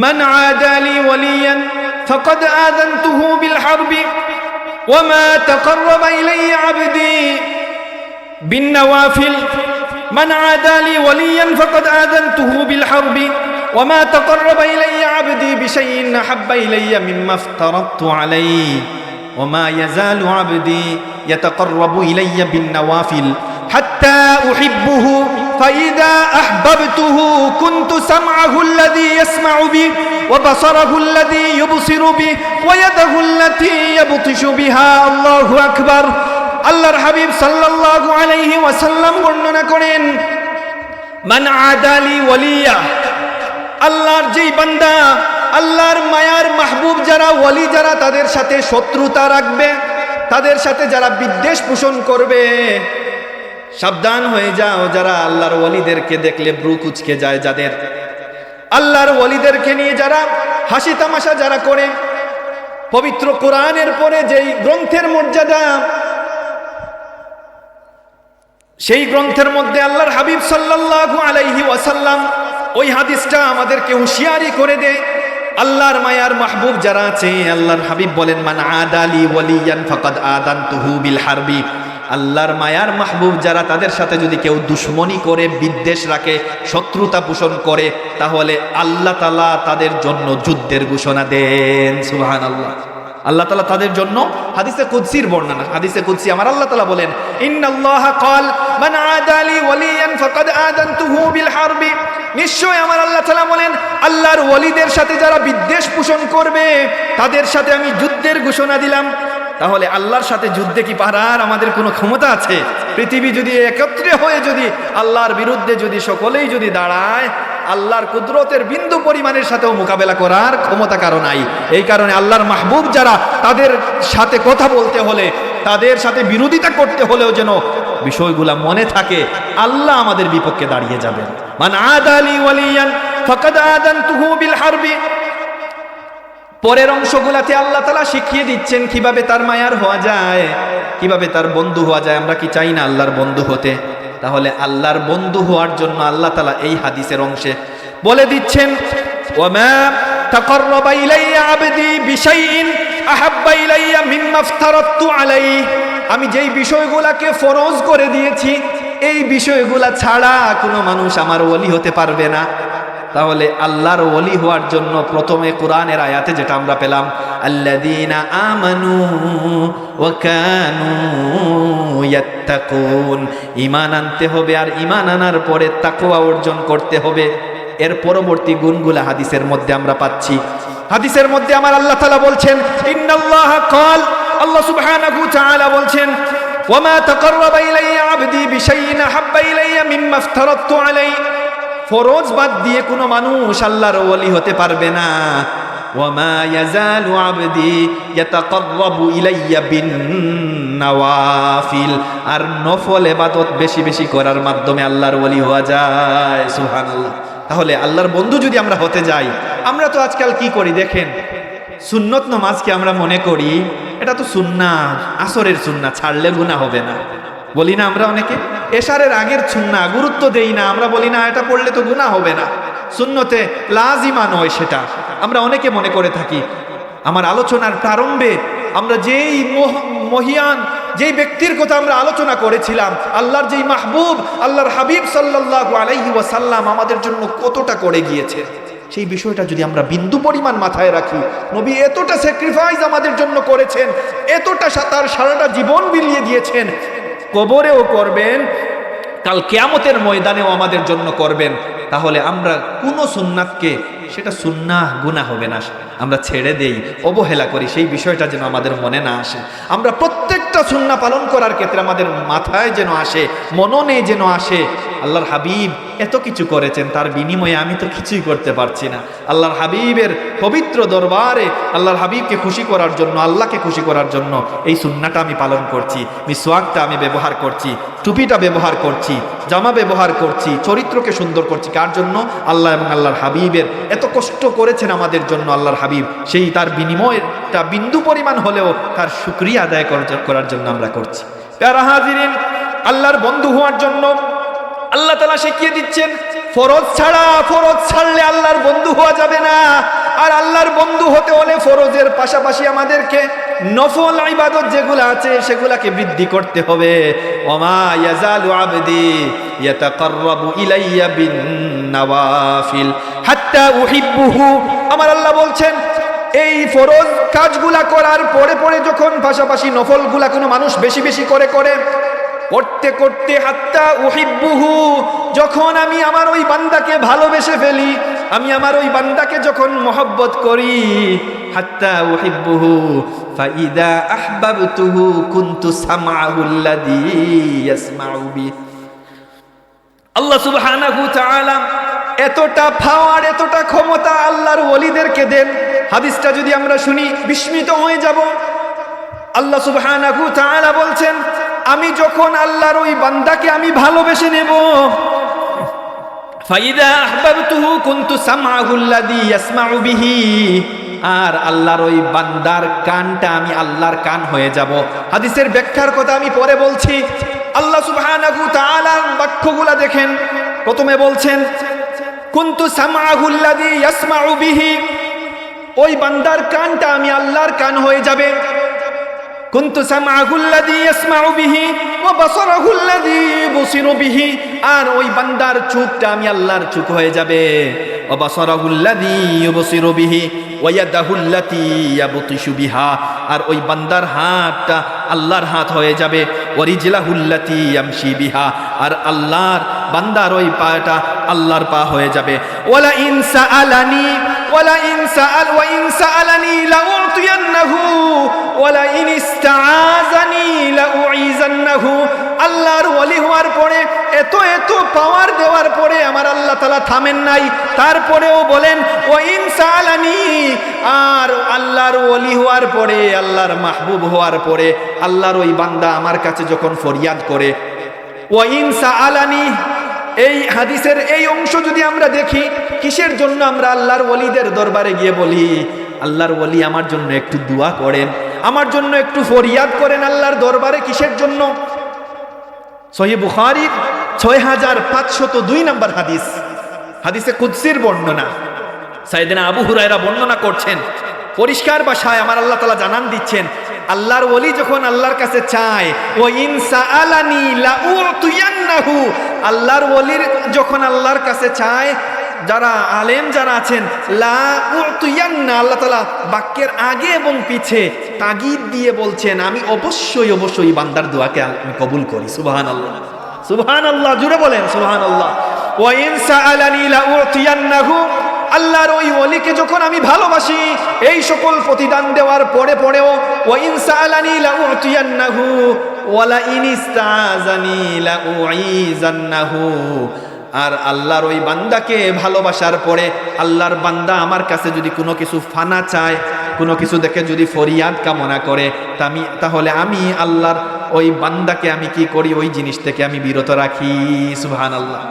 মান আদা লি ওয়ালিয়ান ফাকাদ আযানতুহু বিল হারবি ওয়া মা তাকাররাবা ইলাইয়া আবদি বিন নওয়াফিল। মান আদা লি ওয়ালিয়ান ফাকাদ আযানতুহু বিল হারবি وما تقرب إلي عبدي بشيء أحب إلي مما افترضت عليه وما يزال عبدي يتقرب إلي بالنوافل حتى أحبه فإذا أحببته كنت سمعه الذي يسمع به وبصره الذي يبصر به ويده التي يبطش بها الله أكبر। আল্লাহর হাবিব সাল্লাল্লাহু আলাইহি ওয়াসাল্লাম বর্ণনা করেন, মান আদালি ওয়ালিয়া, আল্লাহর যেই বান্দা আল্লাহর মায়ার মাহবুব যারা, ওয়ালি যারা, তাদের সাথে শত্রুতা রাখবে, তাদের সাথে যারা বিদ্বেষ পোষণ করবে, সাবধান হয়ে যাও। যারা আল্লাহর ওয়ালিদেরকে দেখলে ব্রু কুচকে যায়, যাদের আল্লাহর ওয়ালিদেরকে নিয়ে যারা হাসি তামাশা যারা করে, পবিত্র কোরআনের পরে যেই গ্রন্থের মর্যাদা, সেই গ্রন্থের মধ্যে আল্লাহর হাবিব সাল্লাল্লাহু আলাইহি ওয়াসাল্লাম ওই হাদিসটা আমাদেরকে হুঁশিয়ারি করে দেয়। আল্লাহর মায়ার মাহবুব যারা আছে, আল্লাহর হাবিব বলেন, মান আদালি ওয়ালিয়ান ফাকাদ আযানতুহু বিল হারবি। আল্লাহর মায়ার মাহবুব যারা, তাদের সাথে যদি কেউ দুশমনি করে, বিদ্বেষ রাখে, শত্রুতা পোষণ করে, তাহলে আল্লাহ তাআলা তাদের জন্য যুদ্ধের ঘোষণা দেন। সুবহানাল্লাহ। আল্লাহ তাআলা তাদের জন্য, হাদিসে কুদসির বর্ণনা, হাদিসে কুদসি আমার আল্লাহ তাআলা বলেন, ইন্নাল্লাহা ক্বাল মান আদালি ওয়ালিয়ান ফাকাদ আযানতুহু বিল হারবি। নিশ্চয় আমার আল্লাহ তাআলা বলেন, আল্লাহর ওয়ালিদের সাথে যারা বিদ্বেষ পোষণ করবে, তাদের সাথে আমি যুদ্ধের ঘোষণা দিলাম। তাহলে আল্লাহর সাথে যুদ্ধে কি পারার আমাদের কোনো ক্ষমতা আছে? পৃথিবী যদি একত্রে হয়ে যদি আল্লাহর বিরুদ্ধে যদি সকলেই যদি দাঁড়ায়, আল্লাহর কুদরতের বিন্দু পরিমাণের সাথেও মোকাবেলা করার ক্ষমতা কারো নাই। এই কারণে আল্লাহর মাহবুব যারা, তাদের সাথে কথা বলতে হলে, তাদের সাথে বিরোধিতা করতে হলেও যেন বিষয়গুলা মনে থাকে, আল্লাহ আমাদের বিপক্ষে দাঁড়িয়ে যাবেন। মান আদালি ওয়ালিয়ান ফাকাদ আযানতুহু বিল হারবি। পরের অংশগুলাতে আল্লাহ তাআলা শিখিয়ে দিচ্ছেন কিভাবে তার মায়ার হওয়া যায়, কিভাবে তার বন্ধু হওয়া যায়। আমরা কি চাই না আল্লাহর বন্ধু হতে? তাহলে আল্লাহর বন্ধু হওয়ার জন্য আল্লাহ তাআলা এই হাদিসের অংশে বলে দিচ্ছেন, ওয়ামা তাকাররাবা ইলাইয়া আবদি বিশাইইন আহাব্বা ইলাইয়া মিম্মা ইফতারাতু আলাইহি। আমি যেই বিষয়গুলোকে ফরজ করে দিয়েছি, এই বিষয়গুলা ছাড়া কোনো মানুষ আমার ওলি হতে পারবে না। তাহলে আল্লাহর ওলি হওয়ার জন্য প্রথমে কোরআনের আয়াতে যেটা আমরা পেলাম, আল্লাযীনা আমানু ওয়া কানু ইয়াত্তাকুন, ঈমান আনতে হবে, আর ঈমান আনার পরে তাকওয়া অর্জন করতে হবে। এর পরবর্তী গুণগুলা হাদিসের মধ্যে আমরা পাচ্ছি। হাদিসের মধ্যে আমার আল্লাহ তাআলা বলছেন, ইন্নাল্লাহা ক্বাল, আল্লাহ সুবহানাহু ওয়া তাআলা বলছেন, ওয়ামা তাকাররাবা ইলাইয়া আবদি বিশাইইন আহাব্বা ইলাইয়া মিম্মা ইফতারাতু আলাইহি। ফরজ বাদ দিয়ে কোনো মানুষ আল্লাহর ওলি হতে পারবে না। ওয়ামা ইয়াজালু আবদি ইয়াতাকাররাবু ইলাইয়া বিন নওয়াফিল, আর নফল ইবাদত বেশি বেশি করার মাধ্যমে আল্লাহর ওলি হওয়া যায়। সুবহানাল্লাহ। তাহলে আল্লাহর বন্ধু যদি আমরা হতে যাই, আমরা তো আজকাল কি করি দেখেন, সুন্নত নামাজকে আমরা মনে করি এটা তো সুন্নাহ, আসরের সুন্নাহ, ছাড়লে গুনাহ হবে না বলি না আমরা অনেকে। এশারের আগের সুন্নাহ গুরুত্ব দেই না, আমরা বলি না এটা পড়লে তো গুনাহ হবে না, সুন্নতে লাজিমা নয়, সেটা আমরা অনেকে মনে করে থাকি। আমার আলোচনার প্রারম্ভে আমরা যেই মহিয়ান যেই ব্যক্তির কথা আমরা আলোচনা করেছিলাম, আল্লাহর যেই মাহবুব, আল্লাহর হাবিব সাল্লাল্লাহু আলাইহি ওয়াসাল্লাম আমাদের জন্য কতটা করে গিয়েছে, সেই বিষয়টা যদি আমরা বিন্দু পরিমাণ মাথায় রাখি, নবী এতটা স্যাক্রিফাইস আমাদের জন্য করেছেন, এতটা তার সারাটা জীবন বিলিয়ে দিয়েছেন, কবরেও করবেন, কাল কিয়ামতের ময়দানেও আমাদের জন্য করবেন, তাহলে আমরা কোনো সুন্নাতকে, সেটা সুন্নাহ গুনাহ হবে না, আমরা ছেড়ে দেই, অবহেলা করি, সেই বিষয়টা যেন আমাদের মনে না আসে। আমরা প্রত্যেকটা সুন্নাহ পালন করার ক্ষেত্রে আমাদের মাথায় যেন আসে, মননে যেন আসে, আল্লাহর হাবিব এত কিছু করেছেন, তার বিনিময়ে আমি তো কিছুই করতে পারছি না। আল্লাহর হাবিবের পবিত্র দরবারে আল্লাহর হাবিবকে খুশি করার জন্য, আল্লাহকে খুশি করার জন্য এই সুন্নাহটা আমি পালন করছি, মিসওয়াকটা আমি ব্যবহার করছি, টুপিটা ব্যবহার করছি, জামা ব্যবহার করছি, চরিত্রকে সুন্দর করছি, কার জন্য? আল্লাহ এবং আল্লাহর হাবিবের এত কষ্ট করেছেন আমাদের জন্য আল্লাহর হাবিব, সেই তার বিনিময়টা বিন্দু পরিমাণ হলেও তার শুকরিয়া আদায় করার জন্য আমরা করছি। প্যারা হাজিরিন, আল্লাহর বন্ধু হওয়ার জন্য আল্লাহ তাআলা শিখিয়ে দিচ্ছেন, ফরজ ছাড়লে আল্লাহর বন্ধু হওয়া যাবে না। আর আল্লাহর বন্ধু হতে হলে ফরজের পাশাপাশি আমাদেরকে নফল ইবাদত যেগুলো আছে সেগুলাকে বৃদ্ধি করতে হবে। ওমা ইয়াজালু আবদি ইয়াতাকাররাবু ইলাইয়া বিন নওয়াফিল হাত্তা উহিব্বুহু। আমার আল্লাহ বলছেন, এই ফরজ কাজগুলা করার পরে পরে যখন পাশাপাশি নফলগুলা কোনো মানুষ বেশি বেশি করে করতে করতে হাত্তা উহিব্বুহু, যখন আমি আমার ওই বান্দাকে ভালোবেসে ফেলি, আমি আমার ওই বান্দাকে যখন মহব্বত করি, হাত্তা উহিব্বুহু ফাইদা আহবাবতুহু কুনতু সামআহুল্লাযী ইয়াসমাউ বি। আল্লাহ সুবহানাহু ওয়া তাআলা এতটা পাওয়ার, এতটা ক্ষমতা আল্লাহর ওলিদেরকে দেন, হাদিসটা যদি আমরা শুনি বিস্মিত হয়ে যাব। আল্লাহ সুবহানাহু ওয়া তাআলা বলছেন, আমি যখন আল্লাহর ওই বান্দাকে আমি ভালোবেসে নেব, ফাইদা আহবাবতুহু কুনতু সামআহুল্লাযী ইয়াসমাউ বিহি, আর আল্লাহর ওই বান্দার কানটা আমি আল্লাহর কান হয়ে যাব। হাদিসের ব্যাখ্যার কথা আমি পরে বলছি। আল্লাহ সুবহানাহু ওয়া তাআলার বাক্যগুলা দেখেন, প্রথমে বলছেন কুনতু সামআহুল্লাযী ইয়াসমাউ বিহি, ওই বান্দার কানটা আমি আল্লাহর কান হয়ে যাবে। কুনতু সামআহুল্লাযী ইয়াসমাউ বিহি ওয়া বাসারাহুল্লাযী ইউবসিরু বিহি, আর ওই বান্দার চোখটা আমি আল্লাহর চোখ হয়ে যাবে। ওয়া বাসারাহুল্লাযী ইউবসিরু বিহি ওয়া ইয়াদাহুল্লাতী ইয়াবতিশু বিহা, আর ওই বান্দার হাতটা আল্লাহর হাত হয়ে যাবে। ওয়া রিজলাহুল্লাতী ইয়ামশি বিহা, আর আল্লাহর বান্দার ওই পাটা আল্লাহর পা হয়ে যাবে। ওয়ালা ইন সাআলানি ওয়ালা ইন সাআল ওয়া ইন সাআলানি লাউতিয়ান্নাহু ওয়ালা ইন ইস্তাআযানি লাউইযান্নাহু। আল্লাহর ওলি হওয়ার পরে, এত এত পাওয়ার দেওয়ার পরে আমার আল্লাহ তাআলা থামেন নাই, তারপরেও বলেন ওয়া ইন সাআলানি, আর আল্লাহর ওলি হওয়ার পরে, আল্লাহর মাহবুব হওয়ার পরে আল্লাহর ওই বান্দা আমার কাছে যখন ফরিয়াদ করে, ওয়া ইন সাআলানি, এই হাদিসের এই অংশ যদি আমরা দেখি, কিসের জন্য আমরা আল্লাহর ওলিদের দরবারে গিয়ে বলি, আল্লাহর ওলি আমার জন্য একটু দোয়া করেন, আমার জন্য একটু ফরিয়াদ করেন আল্লাহর দরবারে, কিসের জন্য? সহিহ বুখারীর 6502 নম্বর হাদিস, হাদিসে কুদসির বর্ণনা। সাইয়েদনা আবু হুরায়রা বর্ণনা করছেন, পরিষ্কার ভাষায় আমার আল্লাহ তাআলা জানান দিচ্ছেন, আল্লাহর ওলি যখন আল্লাহর কাছে চায়, ওয়া ইন সাআলানি লাউতিয়ান্নাহু, আল্লাহর ওলির যখন আল্লাহর কাছে চায়, যারা আলেম যারা আছেন, লাউতিয়ান্না, আল্লাহ তাআলা বাক্যের আগে এবং পিছে তাগিদ দিয়ে বলছেন, আমি অবশ্যই অবশ্যই বান্দার দোয়াকে আমি কবুল করি। সুবহানাল্লাহ, সুবহানাল্লাহ, জুড়ে বলেন সুবহানাল্লাহ। ওয়া ইন সাআলানি লাউতিয়ান্নাহু, আল্লাহর ওই ওলিকে যখন আমি ভালোবাসি, এই সকল প্রতিদান দেওয়ার পরে পরেও ওয়া ইন সাআলানি লাউতিয়ান্নাহু ওয়ালা ইন ইস্তাআযানি লাউইযান্নাহু, আর আল্লাহর ওই বান্দাকে ভালোবাসার পরে আল্লাহর বান্দা আমার কাছে যদি কোনো কিছু ফানা চায়, কোনো কিছু দেখে যদি ফরিয়াদ কামনা করে, তাহলে আমি আল্লাহর ওই বান্দাকে আমি কি করি, ওই জিনিস থেকে আমি বিরত রাখি। সুবহানাল্লাহ।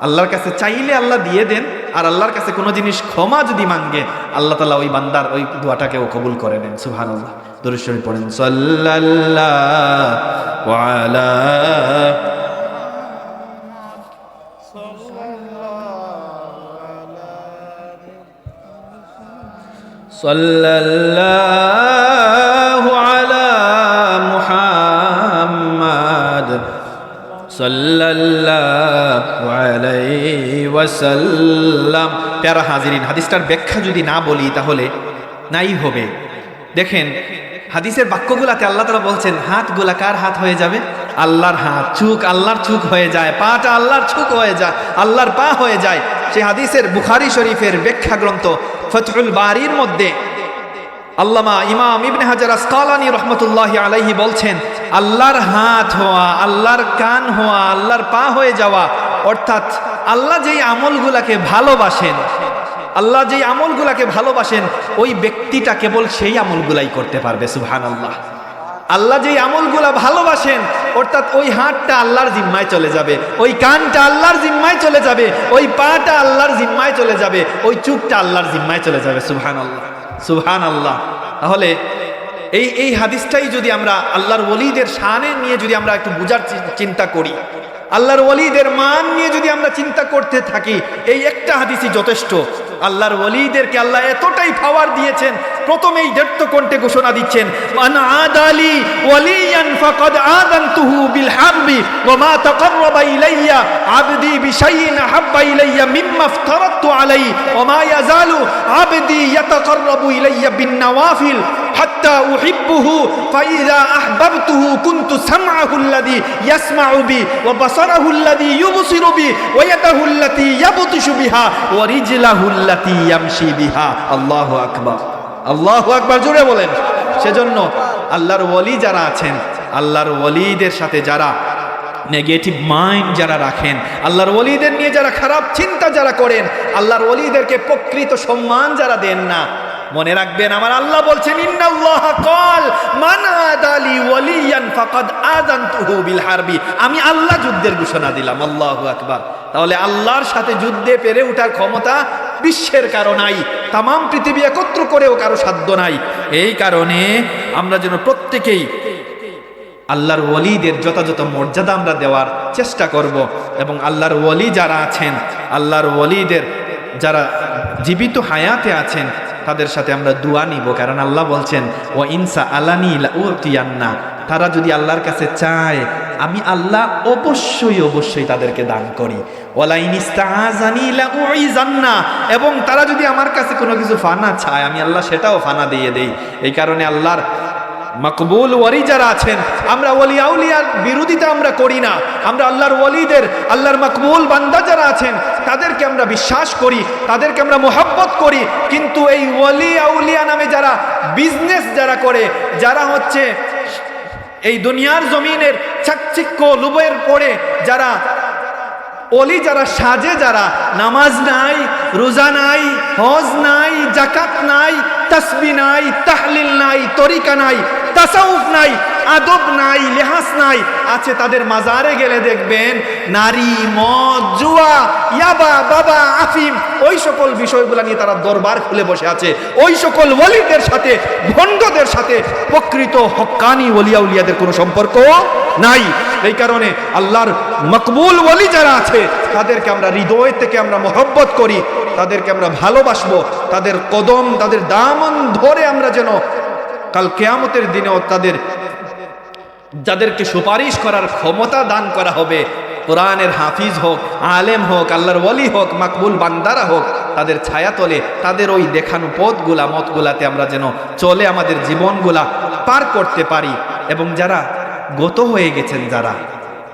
আল্লাহর কাছে চাইলে আল্লাহ দিয়ে দেন, আর আল্লাহর কাছে কোনো জিনিস ক্ষমা যদি মাঙ্গে, আল্লাহ তাআলা ওই বান্দার ওই দোয়াটাকেও কবুল করে নেন। সুবহানাল্লাহ। দরুদ শরীফ পড়েন, সাল্লাল্লাহু আলা সাল্লাল্লাহু আলা মুহাম্মাদ সাল্লাল্লাহু আলাইহি ওয়াসাল্লাম। প্যারা হাজিরিন, হাদিসটার ব্যাখ্যা যদি না বলি তাহলে নাই হবে। দেখেন হাদিসের বাক্যগুলাতে আল্লাহ তাআলা বলছেন হাতগুলা কার হাত হয়ে যাবে? আল্লাহর হাত। চুক আল্লাহর চুক হয়ে যায়, পাটা আল্লাহর চুক হয়ে যায়, আল্লাহর পা হয়ে যায়। সেই হাদিসের বুখারী শরীফের ব্যাখ্যা গ্রন্থ ফাতহুল বারীর মধ্যে আল্লামা ইমাম ইবনে হাজার আসকালানী রহমতুল্লাহি আলাইহি বলছেন আল্লাহর হাত হওয়া, আল্লাহর কান হওয়া, আল্লাহর পা হয়ে যাওয়া, অর্থাৎ আল্লাহ যেই আমলগুলাকে ভালোবাসেন, আল্লাহ যেই আমলগুলাকে ভালোবাসেন ওই ব্যক্তিটা কেবল সেই আমলগুলাই করতে পারবে। সুবহানাল্লাহ। আল্লাহ যেই আমলগুলা ভালোবাসেন অর্থাৎ ওই হাতটা আল্লাহর জিম্মায় চলে যাবে, ওই কানটা আল্লাহর জিম্মায় চলে যাবে, ওই পাটা আল্লাহর জিম্মায় চলে যাবে, ওই চুপটা আল্লাহর জিম্মায় চলে যাবে। সুবহানাল্লাহ, সুবহানাল্লাহ। তাহলে এই হাদিসটাই যদি আমরা আল্লাহর ওলিদের শানে নিয়ে যদি আমরা একটু বুঝার চিন্তা করি, আল্লাহর ওলিদের মান নিয়ে যদি আমরা চিন্তা করতে থাকি, এই একটা হাদিসই যথেষ্ট। আল্লাহর ওলিদেরকে আল্লাহ এতটাই পাওয়ার দিয়েছেন, প্রথমেই দৃঢ় কণ্ঠে ঘোষণা দিচ্ছেন মান আদালি ওয়ালিয়ান ফাকাদ আযানতুহু বিল হারবি ওয়া মা তাকাররাবা ইলাইয়া আবদি বিশাইইন আহাব্বা ইলাইয়া মিম্মা ইফতারাতু আলাইহি ওয়া মা ইয়াজালু আবদি ইয়াতাকাররাবু ইলাইয়া বিন নওয়াফিল হাত্তা উহিব্বুহু ফাইযা আহবাবতুহু কুনতু সামআহু আল্লাযী ইয়াসমাউ বি ওয়া বাসারাহু আল্লাযী ইউবসিরু বি ওয়া ইয়াদাহু আল্লাতী ইয়াবতিশু বিহা ওয়া রিজলাহু আল্লাতী ইয়ামশি বিহা। আল্লাহু আকবার, আল্লাহু আকবার, জোরে বলেন। সেজন্য আল্লাহর ওলি যারা আছেন, আল্লাহর ওলিদের সাথে যারা নেগেটিভ মাইন্ড যারা রাখেন, আল্লাহর ওলিদের নিয়ে যারা খারাপ চিন্তা যারা করেন, আল্লাহর ওলিদেরকে প্রকৃত সম্মান যারা দেন না, মনে রাখবেন আমার আল্লাহ বলছেন ইন্নাল্লাহা ক্বাল মান আদালি ওয়ালিয়ান ফাকাদ আযানতুহু বিল হারবি। আমি আল্লাহ যুদ্ধের ঘোষণা দিলাম। আল্লাহু আকবার। তাহলে আল্লাহর সাথে যুদ্ধে পেরে ওঠার ক্ষমতা বিশ্বের কারো নাই, তাম পৃথিবী একত্র করেও কারো সাধ্য নাই। এই কারণে আমরা যেন প্রত্যেকেই আল্লাহর ওলিদের যথাযথ মর্যাদা আমরা দেওয়ার চেষ্টা করব, এবং আল্লাহর ওলি যারা আছেন, আল্লাহর ওলিদের যারা জীবিত হায়াতে আছেন তাদের সাথে আমরা দোয়া নিব। কারণ আল্লাহ বলছেন ও ইনসা আলানি লাউতিয়ান্না, তারা যদি আল্লাহর কাছে চায় আমি আল্লাহ অবশ্যই অবশ্যই তাদেরকে দান করি। ওয়ালাইন ইস্তাআযানি লাউইযান্না, এবং তারা যদি আমার কাছে কোনো কিছু ফানা চায় আমি আল্লাহ সেটাও ফানা দিয়ে দেই। এই কারণে আল্লাহর মকবুল ওলি যারা আছেন, আমরা ওলি আউলিয়ার বিরোধিতা আমরা করি না, আমরা আল্লাহর ওলিদের, আল্লাহর মকবুল বান্দা যারা আছেন তাদেরকে আমরা বিশ্বাস করি, তাদেরকে আমরা মোহাব্বত করি। কিন্তু এই ওলি আউলিয়া নামে যারা বিজনেস যারা করে, যারা হচ্ছে এই দুনিয়ার জমিনের চাকচিক্য লোভের পড়ে যারা ওলি যারা সাজে, যারা নামাজ নাই, রোজা নাই, হজ নাই, জাকাত নাই, তাসবিহ নাই, তাহলিল নাই, তরিকা নাই, তাসাউফ নাই, আদব নাই, লেহাজ নাই, আছে তাদের মাজারে গেলে দেখবেন নারী, মদ, জুয়া, ইয়াবা, বাবা, আফিম, ওই সকল বিষয়গুলো নিয়ে তারা দরবার খুলে বসে আছে। ওই সকল ওলিদের সাথে, ভণ্ডদের সাথে প্রকৃত হক্কানি ওলিয়া উলিয়াদের কোনো সম্পর্ক নাই। এই কারণে আল্লাহর মকবুল ওলি যারা আছে তাদেরকে আমরা হৃদয় থেকে আমরা মহব্বত করি, তাদেরকে আমরা ভালোবাসবো, তাদের কদম, তাদের দামন ধরে আমরা যেন কাল কিয়ামতের দিনেও তাদের যাদেরকে সুপারিশ করার ক্ষমতা দান করা হবে, কোরআনের হাফিজ হোক, আলেম হোক, আল্লাহর ওলি হোক, মাকবুল বান্দারা হোক, তাদের ছায়াতলে তাদের ওই দেখানো পথগুলা মতগুলাতে আমরা যেন চলে আমাদের জীবনগুলা পার করতে পারি। এবং যারা গত হয়ে গেছেন, যারা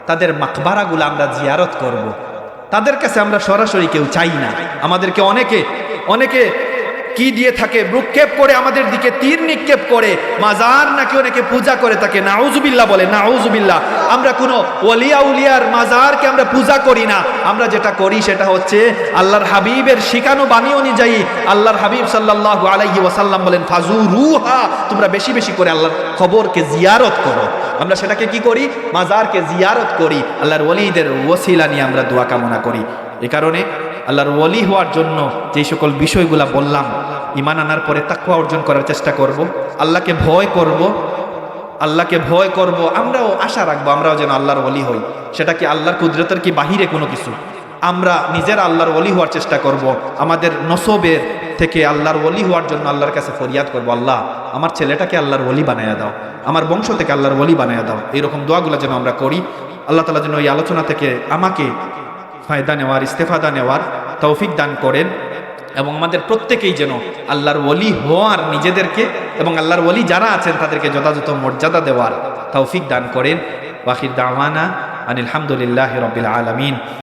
তাদের মাকবারাগুলা আমরা জিয়ারত করব। তাদের কাছে আমরা সরাসরি কেউ চাই না। আমাদেরকে অনেকে কি দিয়ে থাকে, ভ্রুক্ষেপ করে আমাদের দিকে তীর নিক্ষেপ করে, মাজার নাকি অনেকে পূজা করে থাকে, নাউজুবিল্লাহ বলে, নাউজুবিল্লাহ। আমরা কোনো ওলিয়া উলিয়ার মাজারকে আমরা পূজা করি না। আমরা যেটা করি সেটা হচ্ছে আল্লাহর হাবিবের শিখানো বাণী অনুযায়ী আল্লাহর হাবিব সাল্লাল্লাহু আলাইহি ওয়াসাল্লাম বলেন ফাজুরুহা, তোমরা বেশি বেশি করে আল্লাহর কবরকে জিয়ারত করো। আমরা সেটাকে কি করি? মাজারকে জিয়ারত করি, আল্লাহর ওলিদের ওসিলা নিয়ে আমরা দোয়া কামনা করি। এ কারণে আল্লাহর ওলি হওয়ার জন্য যে সকল বিষয়গুলা বললাম, ঈমান আনার পরে তাকওয়া অর্জন করার চেষ্টা করব, আল্লাহকে ভয় করব, আল্লাহকে ভয় করব, আমরাও আশা রাখবো আমরাও যেন আল্লাহর ওলি হই। সেটা কি আল্লাহর কুদরতের কি বাহিরে কোনো কিছু? আমরা নিজেরা আল্লাহর ওলি হওয়ার চেষ্টা করব, আমাদের নসবের থেকে আল্লাহর ওলি হওয়ার জন্য আল্লাহর কাছে ফরিয়াদ করব, আল্লাহ আমার ছেলেটাকে আল্লাহর ওলি বানায়া দাও, আমার বংশ থেকে আল্লাহর ওলি বানায়া দাও। এইরকম দোয়াগুলো যেন আমরা করি। আল্লাহ তাআলা যেন এই আলোচনা থেকে আমাকে ফায়দা নেওয়ার, ইস্তেফাদা নেওয়ার তৌফিক দান করেন এবং আমাদের প্রত্যেকেই যেন আল্লাহর ওলি হওয়ার নিজেদেরকে এবং আল্লাহর ওলি যারা আছেন তাদেরকে যথাযথ মর্যাদা দেওয়ার তৌফিক দান করেন। ওয়াখির দাওয়ানা আনিল হামদুলিল্লাহি রাব্বিল আলামিন।